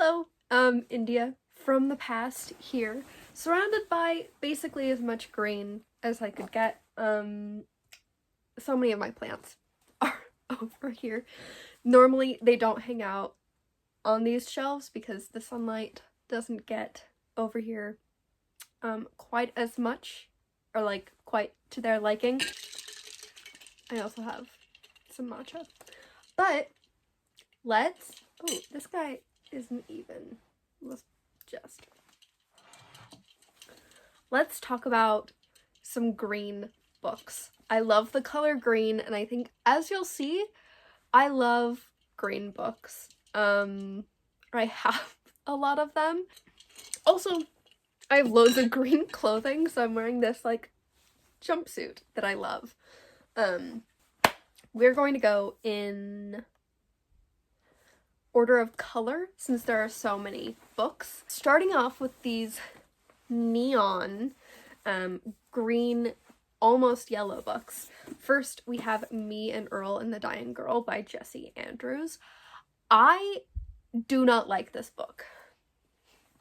Hello, India from the past here, surrounded by basically as much green as I could get. So many of my plants are over here. Normally they don't hang out on these shelves because the sunlight doesn't get over here quite as much, or like quite to their liking. I also have some matcha. But oh, this guy isn't even. Let's talk about some green books. I love the color green, and I think, as you'll see, I love green books. I have a lot of them. Also, I have loads of green clothing, so I'm wearing this like jumpsuit that I love. We're going to go in order of color since there are so many books. Starting off with these neon green, almost yellow books. First, we have Me and Earl and the Dying Girl by Jessie Andrews. I do not like this book,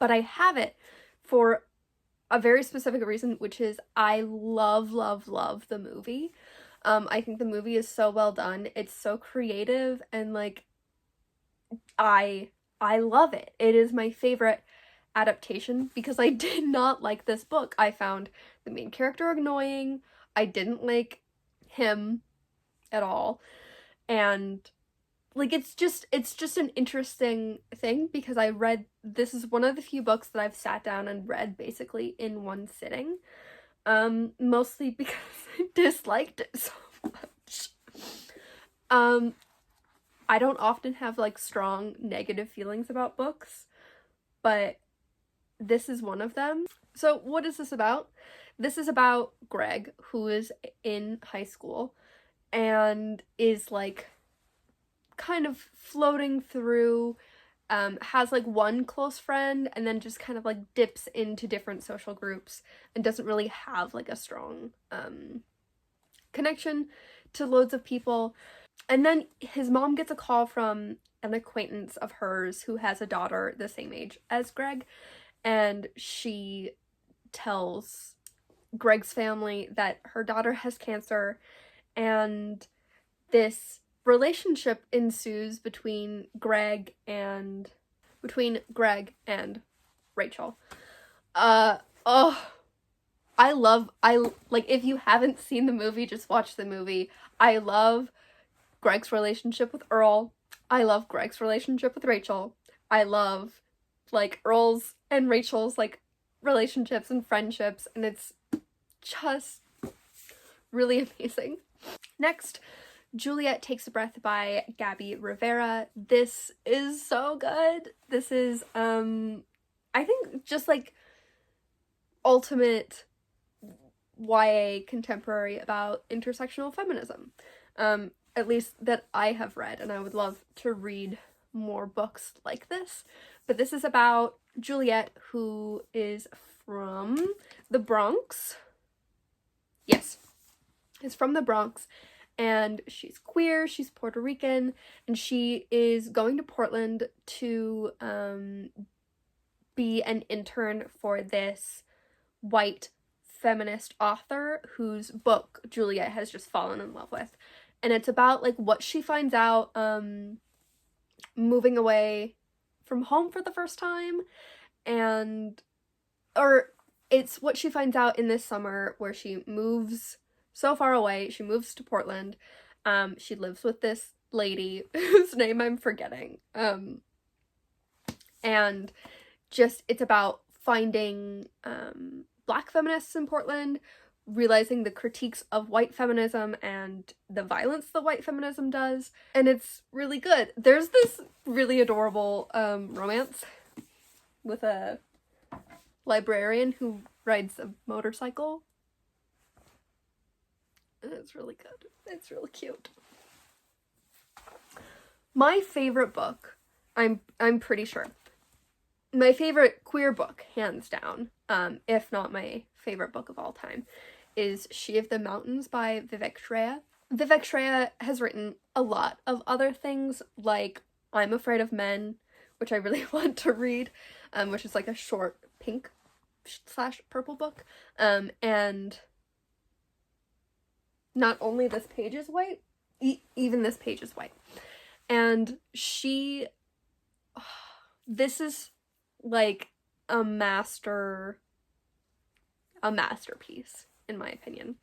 but I have it for a very specific reason, which is I love the movie. I think the movie is so well done. It's so creative, and like I love it. It is my favorite adaptation because I did not like this book. I found the main character annoying. I didn't like him at all. And like it's just an interesting thing because this is one of the few books that I've sat down and read basically in one sitting. Mostly because I disliked it so much. I don't often have like strong negative feelings about books, but this is one of them. So what is this about? This is about Greg, who is in high school and is like kind of floating through, has like one close friend and then just kind of like dips into different social groups and doesn't really have like a strong connection to loads of people. And then his mom gets a call from an acquaintance of hers who has a daughter the same age as Greg, and she tells Greg's family that her daughter has cancer, and this relationship ensues between Greg and Rachel. If you haven't seen the movie, just watch the movie. I love Greg's relationship with Earl. I love Greg's relationship with Rachel. I love like Earl's and Rachel's like relationships and friendships, and it's just really amazing. Next, Juliet Takes a Breath by Gabby Rivera. This is so good. This is I think just like ultimate YA contemporary about intersectional feminism. At least that I have read, and I would love to read more books like this. But this is about Juliet, who is from the Bronx. Yes, is from the Bronx, and she's queer, she's Puerto Rican, and she is going to Portland to be an intern for this white feminist author whose book Juliet has just fallen in love with. And it's about like what she finds out moving away from home for the first time, or it's what she finds out in this summer where she moves so far away. She moves to Portland. She lives with this lady whose name I'm forgetting. And just it's about finding Black feminists in Portland, realizing the critiques of white feminism and the violence that white feminism does, and it's really good. There's this really adorable romance with a librarian who rides a motorcycle. It's really good. It's really cute. My favorite book, I'm pretty sure, my favorite queer book, hands down, if not my favorite book of all time, is She of the Mountains by Vivek Shraya. Vivek Shraya has written a lot of other things like I'm Afraid of Men, which I really want to read, which is like a short pink / purple book. And not only this page is white, even this page is white. And this is like a masterpiece, in my opinion.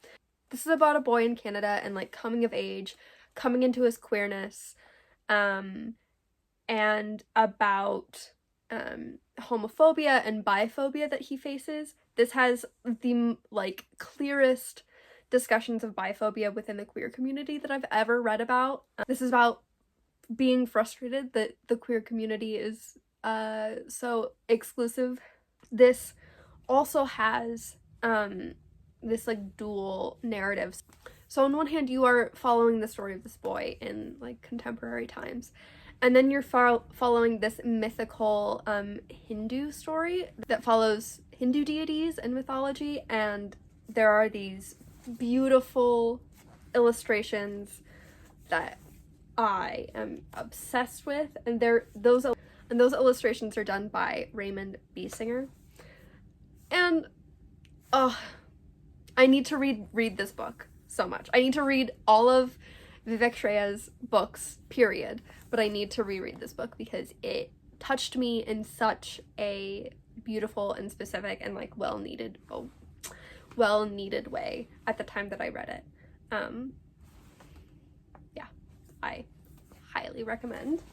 This is about a boy in Canada and like coming of age, coming into his queerness, and about homophobia and biphobia that he faces. This has the like clearest discussions of biphobia within the queer community that I've ever read about. This is about being frustrated that the queer community is so exclusive. This also has this like dual narratives. So on one hand, you are following the story of this boy in like contemporary times, and then you're following this mythical Hindu story that follows Hindu deities and mythology, and there are these beautiful illustrations that I am obsessed with, and those illustrations are done by Raymond B. Singer. And I need to read this book so much. I need to read all of Vivek Shreya's books, period, but I need to reread this book because it touched me in such a beautiful and specific and like well-needed way at the time that I read it. Yeah, I highly recommend.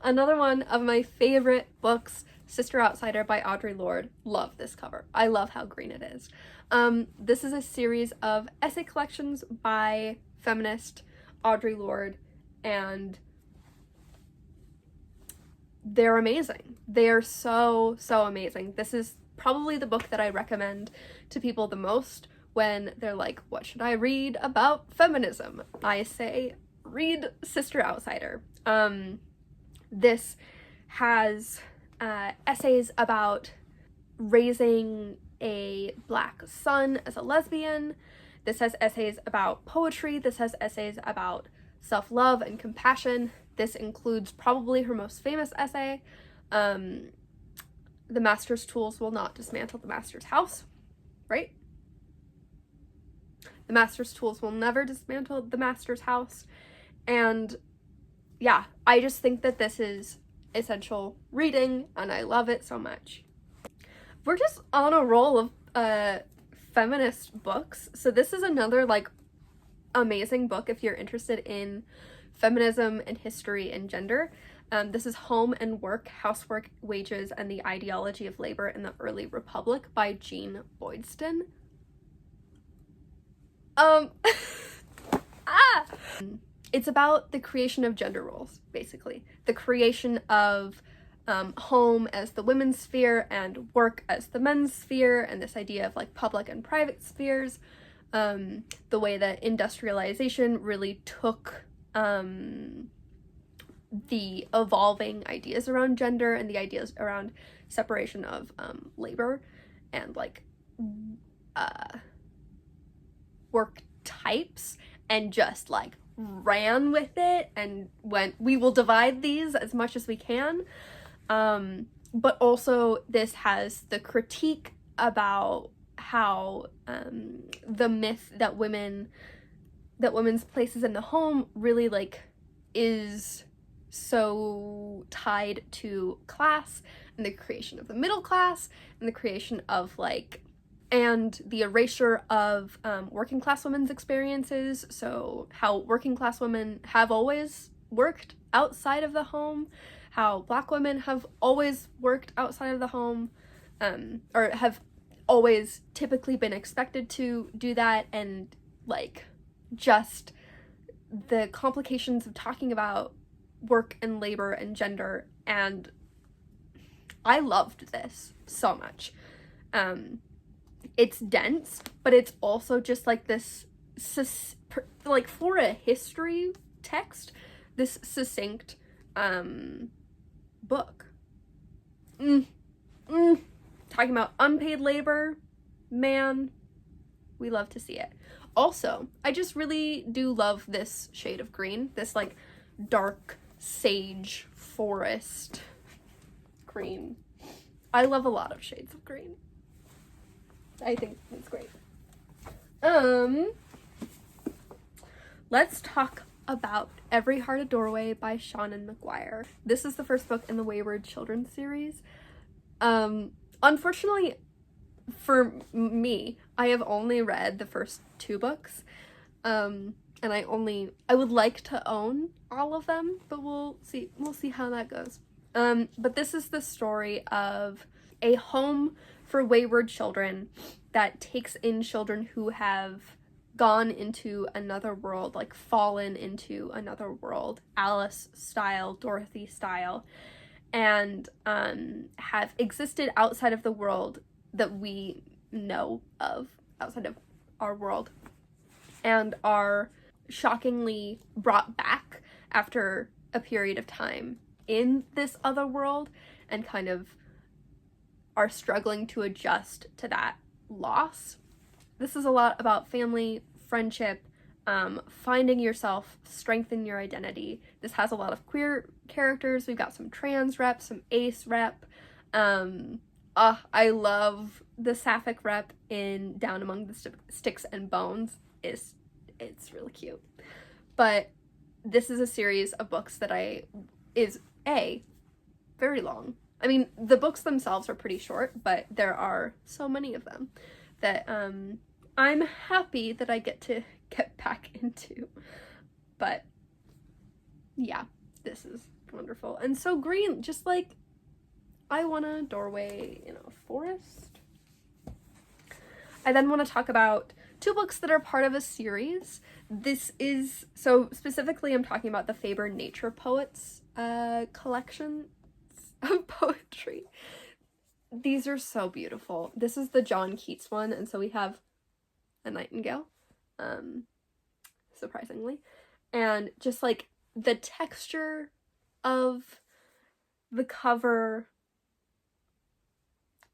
Another one of my favorite books, Sister Outsider by Audre Lorde. Love this cover. I love how green it is. This is a series of essay collections by feminist Audre Lorde, and they're amazing. They are so amazing. This is probably the book that I recommend to people the most when they're like, what should I read about feminism? I say, read Sister Outsider. This has essays about raising a Black son as a lesbian. This has essays about poetry. This has essays about self-love and compassion. This includes probably her most famous essay, The Master's Tools Will Not Dismantle the Master's House, right? The Master's Tools will never dismantle the Master's house. And yeah, I just think that this is essential reading, and I love it so much. We're just on a roll of feminist books, so this is another like amazing book if you're interested in feminism and history and gender. This is Home and Work, Housework, Wages, and the Ideology of Labor in the Early Republic by Jean Boydston. It's about the creation of gender roles, basically. The creation of home as the women's sphere and work as the men's sphere, and this idea of like public and private spheres. The way that industrialization really took the evolving ideas around gender and the ideas around separation of labor and like work types, and just like ran with it and went, we will divide these as much as we can. But also this has the critique about how the myth that women's places in the home really like is so tied to class and the creation of the middle class and the creation of like, and the erasure of working class women's experiences. So how working class women have always worked outside of the home, how Black women have always worked outside of the home, or have always typically been expected to do that, and like just the complications of talking about work and labor and gender. And I loved this so much. It's dense, but it's also just like this, like for a history text, this succinct book. Talking about unpaid labor, man, we love to see it. Also, I just really do love this shade of green, this like dark sage forest green. I love a lot of shades of green. I think it's great. Let's talk about Every Heart a Doorway by Seanan McGuire. This is the first book in the Wayward Children series. Unfortunately for me, I have only read the first 2 books. And I would like to own all of them, but we'll see how that goes. But this is the story of a home for wayward children that takes in children who have gone into another world, like fallen into another world, Alice style, Dorothy style, and have existed outside of the world that we know of, outside of our world, and are shockingly brought back after a period of time in this other world, and kind of are struggling to adjust to that loss. This is a lot about family, friendship, finding yourself, strengthen your identity. This has a lot of queer characters. We've got some trans rep, some ace rep. I love the sapphic rep in Down Among the Sticks and Bones. It's really cute. But this is a series of books that is very long. I mean, the books themselves are pretty short, but there are so many of them that I'm happy that I get to get back into. But yeah, this is wonderful. And so green, just like I want a doorway in a forest. I then want to talk about 2 books that are part of a series. So specifically I'm talking about the Faber Nature Poets collection of poetry. These are so beautiful. This is the John Keats one, and so we have a nightingale, surprisingly, and just like the texture of the cover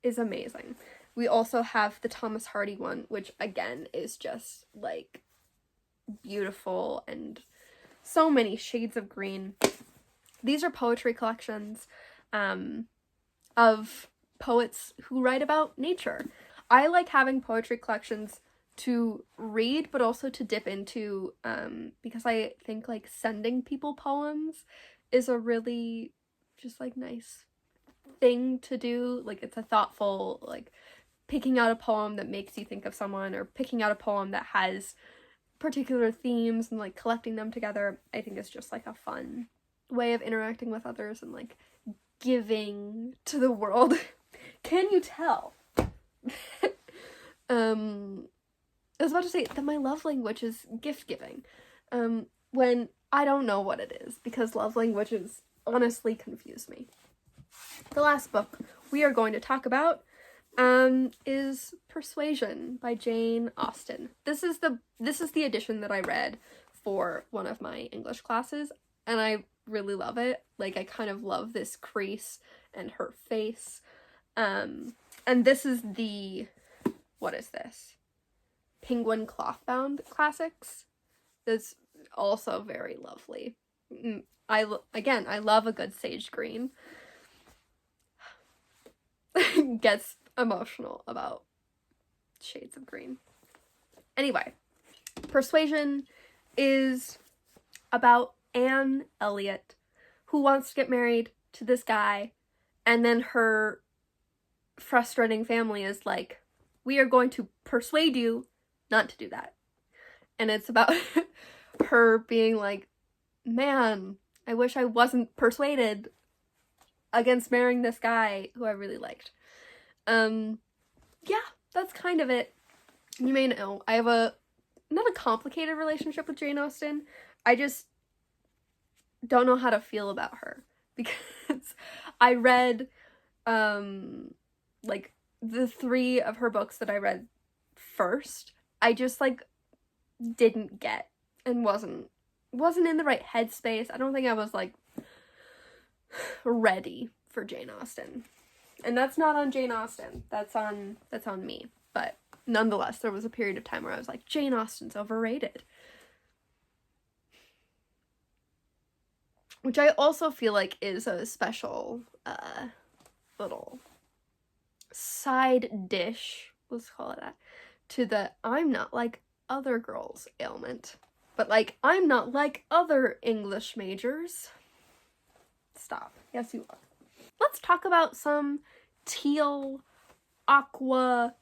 is amazing. We also have the Thomas Hardy one, which again is just like beautiful and so many shades of green. These are poetry collections of poets who write about nature. I like having poetry collections to read, but also to dip into, because I think like sending people poems is a really just like nice thing to do. Like it's a thoughtful, like picking out a poem that makes you think of someone, or picking out a poem that has particular themes and like collecting them together. I think is just like a fun way of interacting with others and like giving to the world. Can you tell? I was about to say that my love language is gift giving, when I don't know what it is, because love languages honestly confuse me. The last book we are going to talk about is Persuasion by Jane Austen. This is the edition that I read for one of my English classes, and I really love it. Like, I kind of love this crease and her face. And this is what is this? Penguin Cloth-bound Classics. That's also very lovely. I love a good sage green. Gets emotional about shades of green. Anyway, Persuasion is about Anne Elliot, who wants to get married to this guy, and then her frustrating family is like, we are going to persuade you not to do that. And it's about her being like, man, I wish I wasn't persuaded against marrying this guy who I really liked. Yeah, that's kind of it. You may know I have not a complicated relationship with Jane Austen. I just don't know how to feel about her, because I read like the 3 of her books that I read first. I just like didn't get, and wasn't in the right headspace. I don't think I was like ready for Jane Austen. And that's not on Jane Austen. That's on me. But nonetheless, there was a period of time where I was like, Jane Austen's overrated. Which I also feel like is a special little side dish, let's call it that, to the I'm not like other girls ailment. But like, I'm not like other English majors. Stop. Yes, you are. Let's talk about some teal, aqua,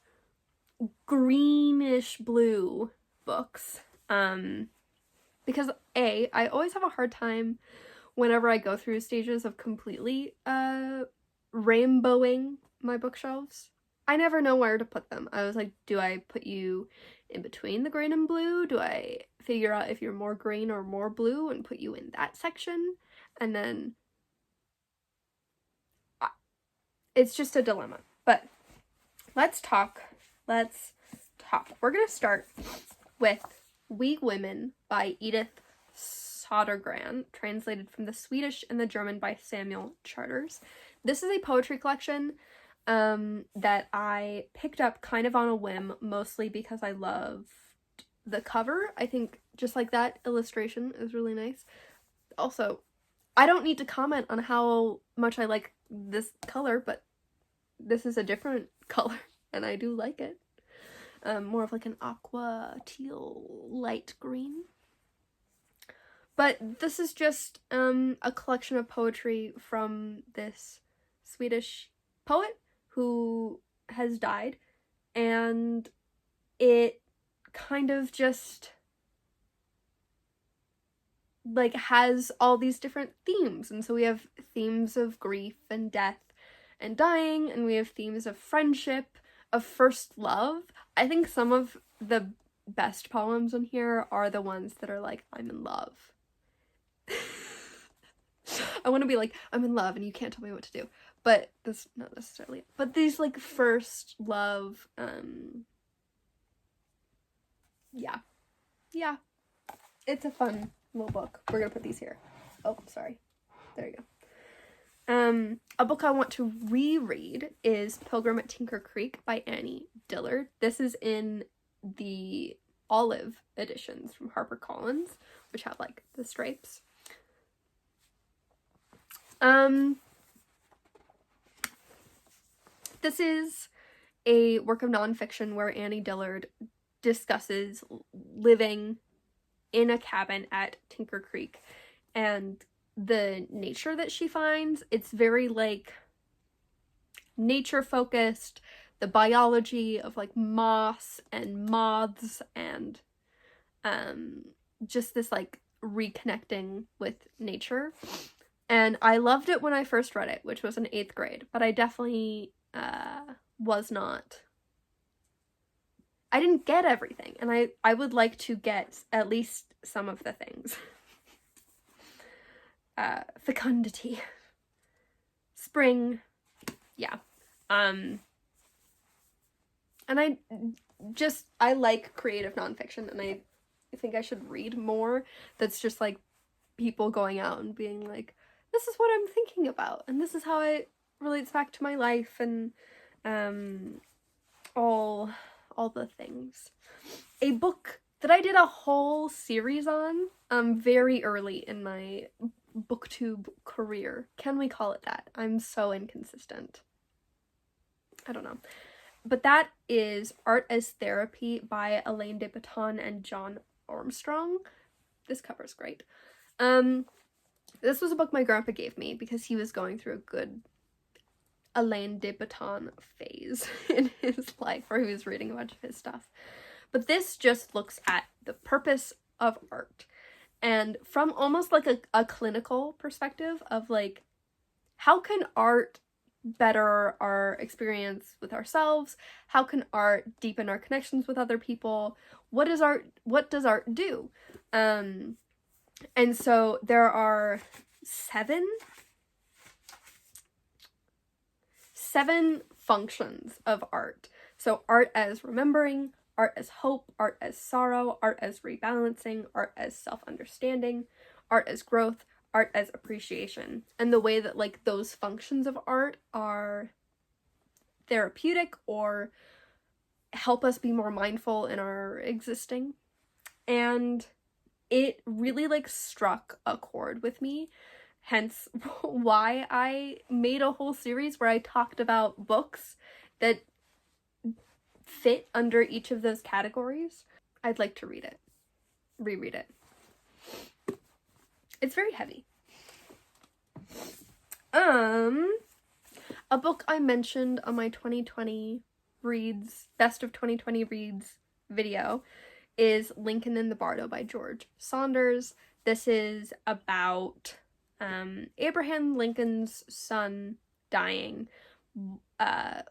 greenish blue books. Because I always have a hard time whenever I go through stages of completely rainbowing my bookshelves. I never know where to put them. I was like, do I put you in between the green and blue? Do I figure out if you're more green or more blue and put you in that section? And then it's just a dilemma. But let's talk. We're gonna start with We Women by Edith Sodergran, translated from the Swedish and the German by Samuel Charters. This is a poetry collection that I picked up kind of on a whim, mostly because I loved the cover. I think just like that illustration is really nice. Also, I don't need to comment on how much I like this color, but this is a different color and I do like it. More of like an aqua teal light green. But this is just a collection of poetry from this Swedish poet who has died, and it kind of just like has all these different themes. And so we have themes of grief and death and dying, and we have themes of friendship, of first love. I think some of the best poems in here are the ones that are like, I'm in love. I want to be like, I'm in love and you can't tell me what to do. But that's not necessarily it. But these like first love, yeah. It's a fun little book. We're gonna put these here. Oh, sorry. There you go. A book I want to reread is Pilgrim at Tinker Creek by Annie Dillard. This is in the olive editions from HarperCollins, which have like the stripes. This is a work of nonfiction where Annie Dillard discusses living in a cabin at Tinker Creek and the nature that she finds. It's very like nature focused, the biology of like moss and moths and just this like reconnecting with nature. And I loved it when I first read it, which was in 8th grade, but I definitely was not. I didn't get everything, and I would like to get at least some of the things. Fecundity. Spring. Yeah. And I like creative nonfiction, and I think I should read more that's just like people going out and being like, this is what I'm thinking about, and this is how it relates back to my life, and all the things. A book that I did a whole series on very early in my booktube career. Can we call it that? I'm so inconsistent. I don't know. But that is Art as Therapy by Elaine de Botton and John Armstrong. This cover's great. This was a book my grandpa gave me because he was going through a good Elaine de Botton phase in his life where he was reading a bunch of his stuff. But this just looks at the purpose of art, and from almost like a clinical perspective of like, how can art better our experience with ourselves? How can art deepen our connections with other people? What does art do? And so there are seven functions of art. So art as remembering, art as hope, art as sorrow, art as rebalancing, art as self-understanding, art as growth, art as appreciation. And the way that like those functions of art are therapeutic or help us be more mindful in our existing. And it really like struck a chord with me. hence why I made a whole series where I talked about books that fit under each of those categories. I'd like to reread it. It's very heavy. A book I mentioned on my 2020 reads, best of 2020 reads video is Lincoln in the Bardo by George Saunders. This is about Abraham Lincoln's son dying,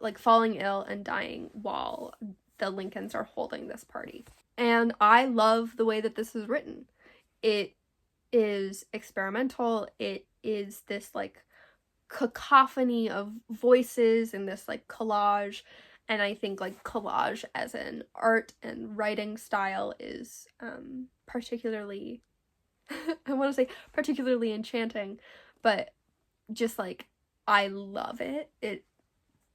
like falling ill and dying while the Lincolns are holding this party. And I love the way that this is written. It is experimental. It is this like cacophony of voices and this like collage. And I think like collage as an art and writing style is particularly, I want to say particularly enchanting, but just like I love it. It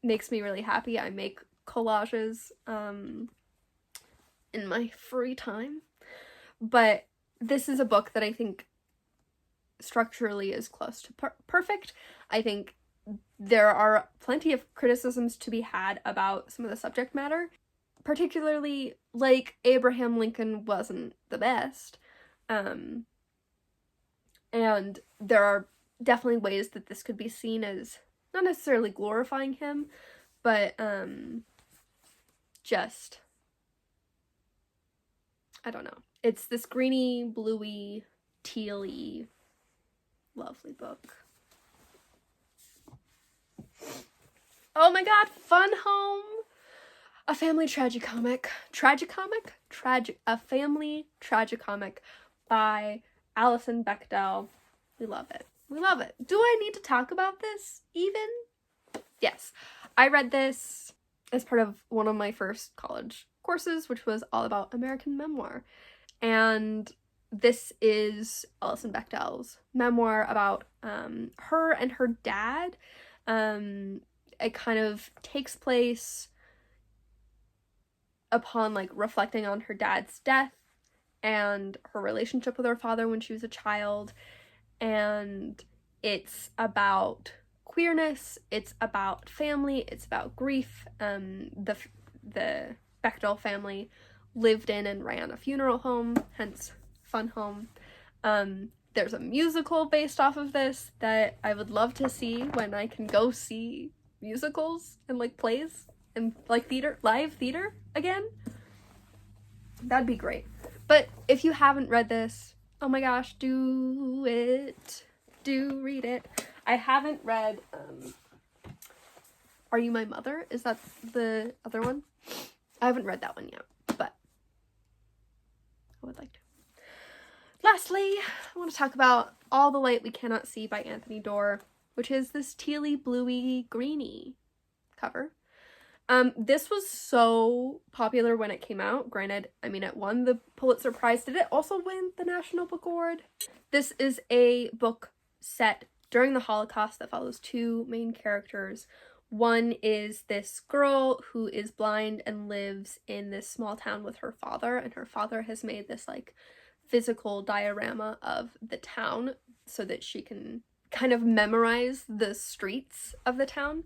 makes me really happy. I make collages in my free time. But this is a book that I think structurally is close to perfect. I think there are plenty of criticisms to be had about some of the subject matter, particularly like Abraham Lincoln wasn't the best. And there are definitely ways that this could be seen as not necessarily glorifying him, but just, I don't know. It's this greeny, bluey, tealy, lovely book. Oh my god, Fun Home! A family tragicomic. A family tragicomic by Alison Bechdel. We love it. We love it. Do I need to talk about this even? Yes. I read this as part of one of my first college courses, which was all about American memoir. And this is Alison Bechdel's memoir about her and her dad. It kind of takes place upon like reflecting on her dad's death and her relationship with her father when she was a child. And it's about queerness, it's about family, it's about grief. The Bechdel family lived in and ran a funeral home, hence Fun Home. There's a musical based off of this that I would love to see when I can go see musicals and like plays and like theater, live theater again. That'd be great. But if you haven't read this, oh my gosh, do it. Do read it. I haven't read Are You My Mother? Is that the other one? I haven't read that one yet, but I would like to. Lastly, I want to talk about All the Light We Cannot See by Anthony Doerr, which is this tealy, bluey, greeny cover. This was so popular when it came out. Granted, I mean, it won the Pulitzer Prize. Did it also win the National Book Award? This is a book set during the Holocaust that follows two main characters. One is this girl who is blind and lives in this small town with her father, and her father has made this like physical diorama of the town so that she can kind of memorize the streets of the town.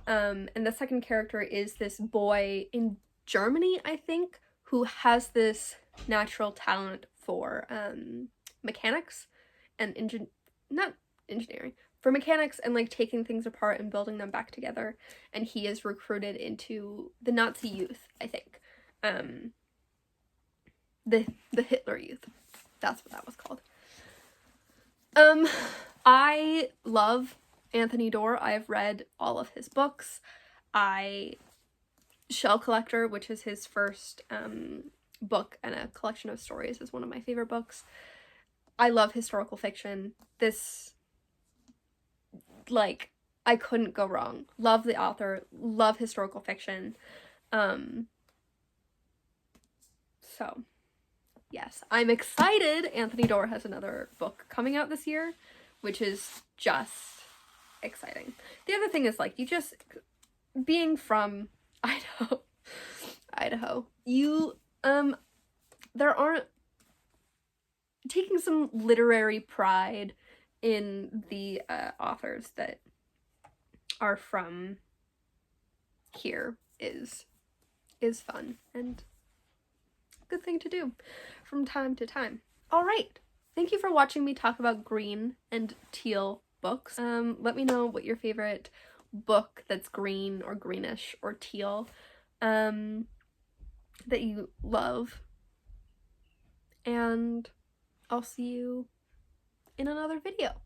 And the second character is this boy in Germany, I think, who has this natural talent for mechanics and for mechanics and like taking things apart and building them back together. And he is recruited into the Nazi youth, I think. The Hitler Youth. That's what that was called. I love Anthony Doerr. I've read all of his books. Shell Collector, which is his first book and a collection of stories, is one of my favorite books. I love historical fiction. This, like, I couldn't go wrong. Love the author, love historical fiction. So, yes, I'm excited. Anthony Doerr has another book coming out this year, which is just exciting. The other thing is, like, being from Idaho, you, there aren't, taking some literary pride in the authors that are from here is fun and a good thing to do from time to time. All right. Thank you for watching me talk about green and teal books. Let me know what your favorite book that's green or greenish or teal that you love. And I'll see you in another video.